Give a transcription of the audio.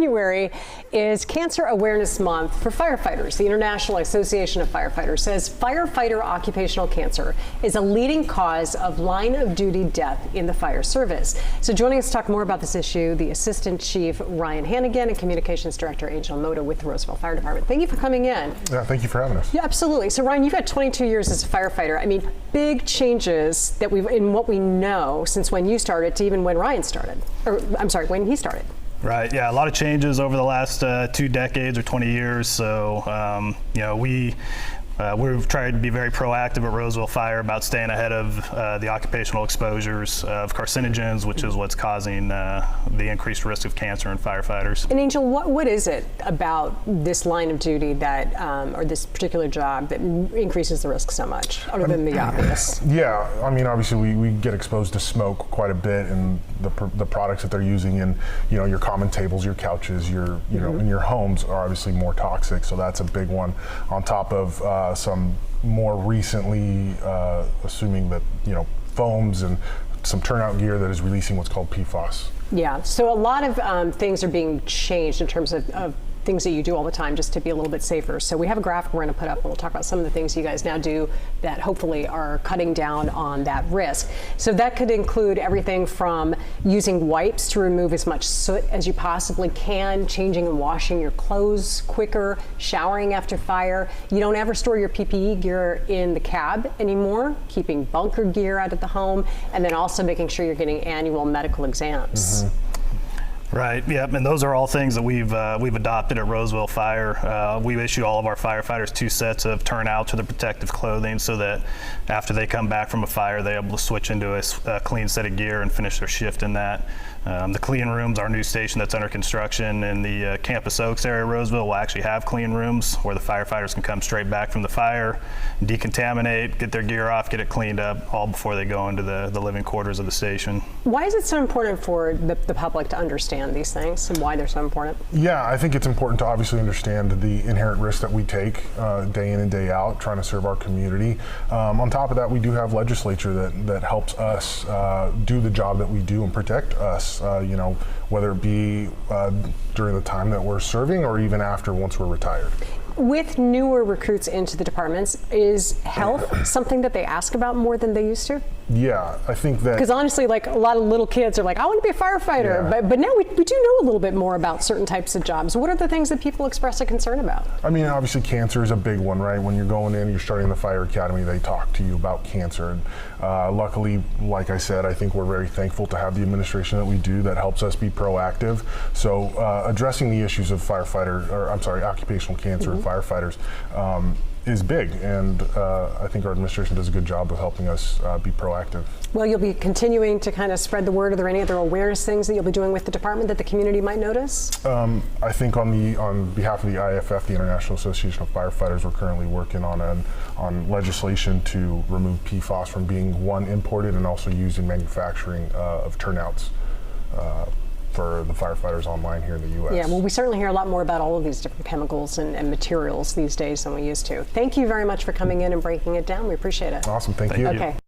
January is Cancer Awareness Month for firefighters. The International Association of Firefighters says firefighter occupational cancer is a leading cause of line of duty death in the fire service. So joining us to talk more about this issue, the Assistant Chief Ryan Hannigan and Communications Director Angel Mota with the Roseville Fire Department. Thank you for coming in. Yeah, thank you for having us. Yeah, absolutely. So Ryan, you've had 22 years as a firefighter. I mean, big changes that in what we know since when you started to even when Ryan started, or I'm sorry, when he started. Right. Yeah, a lot of changes over the last 2 decades or 20 years. So, you know, we've tried to be very proactive at Roseville Fire about staying ahead of the occupational exposures of carcinogens, which is what's causing the increased risk of cancer in firefighters. And Angel, what is it about this line of duty that, or this particular job that increases the risk so much, other than the obvious? Yeah, I mean, obviously we get exposed to smoke quite a bit, and the products that they're using in, you know, your common tables, your couches, your, you know, in your homes are obviously more toxic. So that's a big one. On top of some more recently, assuming that, you know, foams and some turnout gear that is releasing what's called PFAS. Yeah, so a lot of things are being changed in terms of things that you do all the time just to be a little bit safer. So we have a graphic we're going to put up, and we'll talk about some of the things you guys now do that hopefully are cutting down on that risk. So that could include everything from using wipes to remove as much soot as you possibly can, changing and washing your clothes quicker, showering after fire. You don't ever store your PPE gear in the cab anymore, keeping bunker gear out of the home, and then also making sure you're getting annual medical exams. Right. Yep. And those are all things that we've adopted at Roseville Fire. We issue all of our firefighters 2 sets of turnouts or the protective clothing, so that after they come back from a fire, they're able to switch into a clean set of gear and finish their shift in that. The clean rooms, our new station that's under construction in the Campus Oaks area of Roseville, will actually have clean rooms where the firefighters can come straight back from the fire, decontaminate, get their gear off, get it cleaned up, all before they go into the living quarters of the station. Why is it so important for the public to understand these things and why they're so important? Yeah, I think it's important to obviously understand the inherent risk that we take day in and day out, trying to serve our community. On top of that, we do have legislature that helps us do the job that we do and protect us, you know, whether it be during the time that we're serving or even after, once we're retired. With newer recruits into the departments, is health something that they ask about more than they used to? Yeah, I think that. Because honestly, like a lot of little kids are like, I want to be a firefighter, Yeah. but now we do know a little bit more about certain types of jobs. What are the things that people express a concern about? I mean, obviously cancer is a big one, right? When you're going in, you're starting the fire academy, they talk to you about cancer. And luckily, like I said, I think we're very thankful to have the administration that we do that helps us be proactive. So addressing the issues of occupational cancer and firefighters is big, and I think our administration does a good job of helping us be proactive. Well, you'll be continuing to kind of spread the word. Are there any other awareness things that you'll be doing with the department that the community might notice? I think on behalf of the IFF, the International Association of Firefighters, we're currently working on legislation to remove PFAS from being imported and also used in manufacturing of turnouts for the firefighters online here in the U.S. Yeah, well, we certainly hear a lot more about all of these different chemicals and materials these days than we used to. Thank you very much for coming in and breaking it down. We appreciate it. Awesome, thank you. Okay.